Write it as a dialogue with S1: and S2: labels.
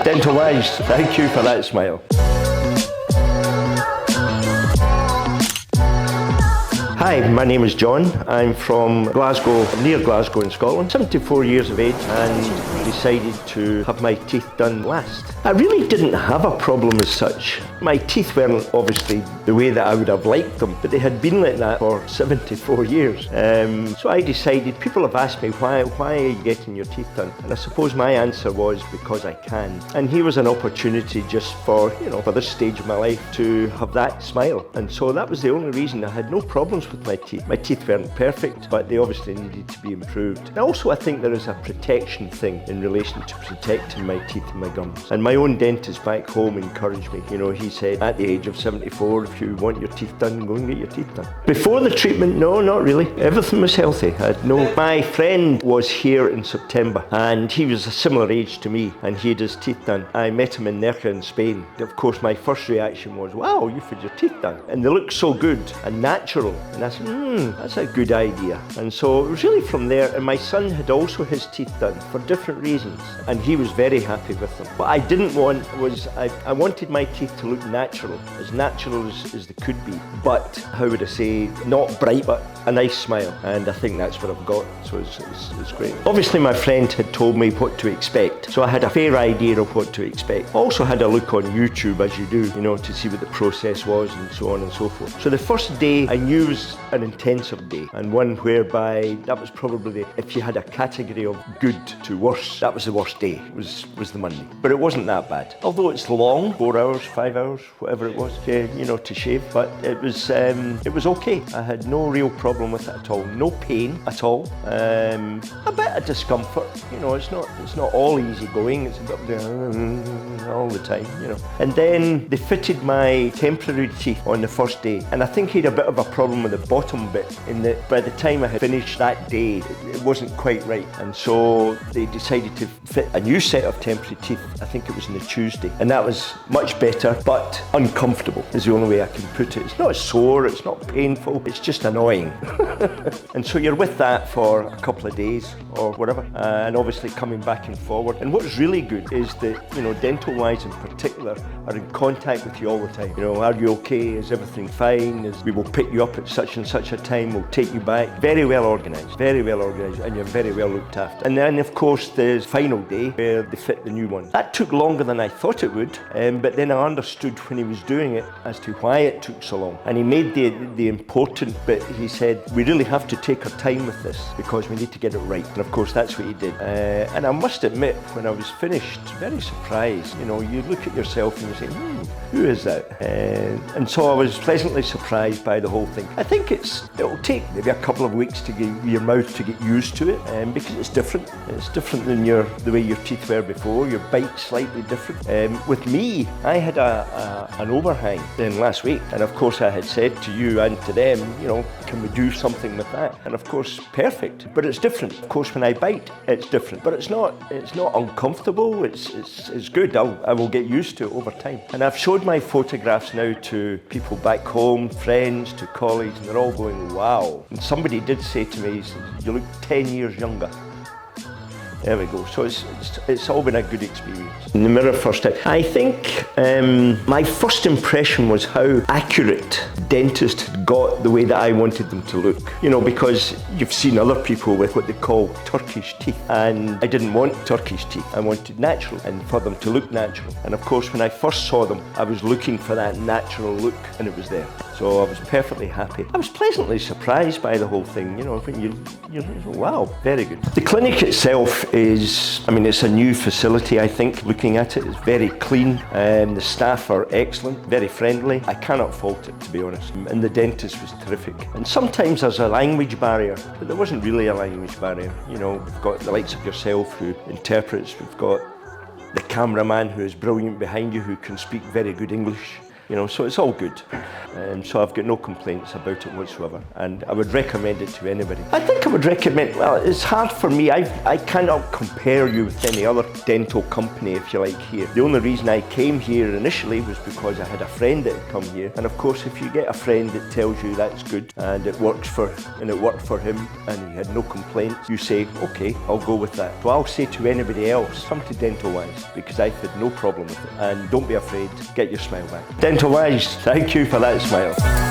S1: Dental wise, thank you for that smile. Hi, my name is John. I'm from Glasgow, near Glasgow in Scotland. 74 years of age and decided to have my teeth done last. I really didn't have a problem as such. My teeth weren't obviously the way that I would have liked them, but they had been like that for 74 years. So I decided, people have asked me, why are you getting your teeth done? And I suppose my answer was because I can. And here was an opportunity just for, for this stage of my life to have that smile. And so that was the only reason. I had no problems with my teeth. My teeth weren't perfect, but they obviously needed to be improved. And also I think there is a protection thing in relation to protecting my teeth and my gums. And my own dentist back home encouraged me. He said at the age of 74, if you want your teeth done, go and get your teeth done. Before the treatment, no, not really. Everything was healthy. My friend was here in September and he was a similar age to me and he had his teeth done. I met him in Nerja in Spain. Of course, my first reaction was, wow, you've had your teeth done. And they look so good and natural. And I said, that's a good idea. And so it was really from there. And my son had also his teeth done for different reasons. And he was very happy with them. What I didn't want was, I wanted my teeth to look natural as they could be. But, how would I say, not bright, but a nice smile. And I think that's what I've got. So it's great. Obviously, my friend had told me what to expect. So I had a fair idea of what to expect. I also had a look on YouTube, as you do, to see what the process was and so on and so forth. So the first day I knew was an intensive day, and one whereby that was probably, if you had a category of good to worse, that was the worst day, was the Monday. But it wasn't that bad. Although it's long, 4 hours, 5 hours, whatever it was, to shave, but it was okay. I had no real problem with it at all. No pain at all. A bit of discomfort, it's not all easy going, it's a bit of all the time, And then they fitted my temporary teeth on the first day, and I think he had a bit of a problem with the bottom bit, in that by the time I had finished that day, it wasn't quite right. And so they decided to fit a new set of temporary teeth, I think it was on the Tuesday. And that was much better, but uncomfortable is the only way I can put it. It's not sore, it's not painful, it's just annoying. And so you're with that for a couple of days or whatever, and obviously coming back and forward. And what's really good is that, dental wise in particular, are in contact with you all the time. Are you okay? Is everything fine? We will pick you up at such and such a time, we'll take you back. Very well organised, and you're very well looked after. And then of course the final day where they fit the new one. That took longer than I thought it would, but then I understood when he was doing it as to why it took so long. And he made the important bit. He said, we really have to take our time with this because we need to get it right. And of course that's what he did. And I must admit, when I was finished, very surprised. You look at yourself and you say, who is that? And so I was pleasantly surprised by the whole thing. I think it'll take maybe a couple of weeks to get your mouth to get used to it, because it's different. It's different than the way your teeth were before. Your bite's slightly different. With me, I had an overhang then last week, and of course I had said to you and to them, can we do something with that? And of course, perfect. But it's different. Of course, when I bite, it's different. But it's not uncomfortable. It's good. I will get used to it over time. And I've showed my photographs now to people back home, friends, to colleagues, and they're all going, wow. And somebody did say to me, he said, you look 10 years younger. There we go. So it's all been a good experience. In the mirror first time, I think my first impression was how accurate dentists had got the way that I wanted them to look. Because you've seen other people with what they call Turkish teeth, and I didn't want Turkish teeth. I wanted natural, and for them to look natural. And of course, when I first saw them, I was looking for that natural look, and it was there. So I was perfectly happy. I was pleasantly surprised by the whole thing. When you're wow, very good. The clinic itself is, it's a new facility, I think. Looking at it, it's very clean. The staff are excellent, very friendly. I cannot fault it, to be honest. And the dentist was terrific. And sometimes there's a language barrier, but there wasn't really a language barrier. We've got the likes of yourself who interprets. We've got the cameraman who is brilliant behind you, who can speak very good English. You know, so it's all good. So I've got no complaints about it whatsoever, and I would recommend it to anybody. I think I would recommend, well, it's hard for me. I cannot compare you with any other dental company, if you like, here. The only reason I came here initially was because I had a friend that had come here, and of course if you get a friend that tells you that's good and it worked for him and he had no complaints, you say, okay, I'll go with that. So I'll say to anybody else, come to Dental Wise, because I've had no problem with it, and don't be afraid, get your smile back. Dental Wise, thank you for that smile.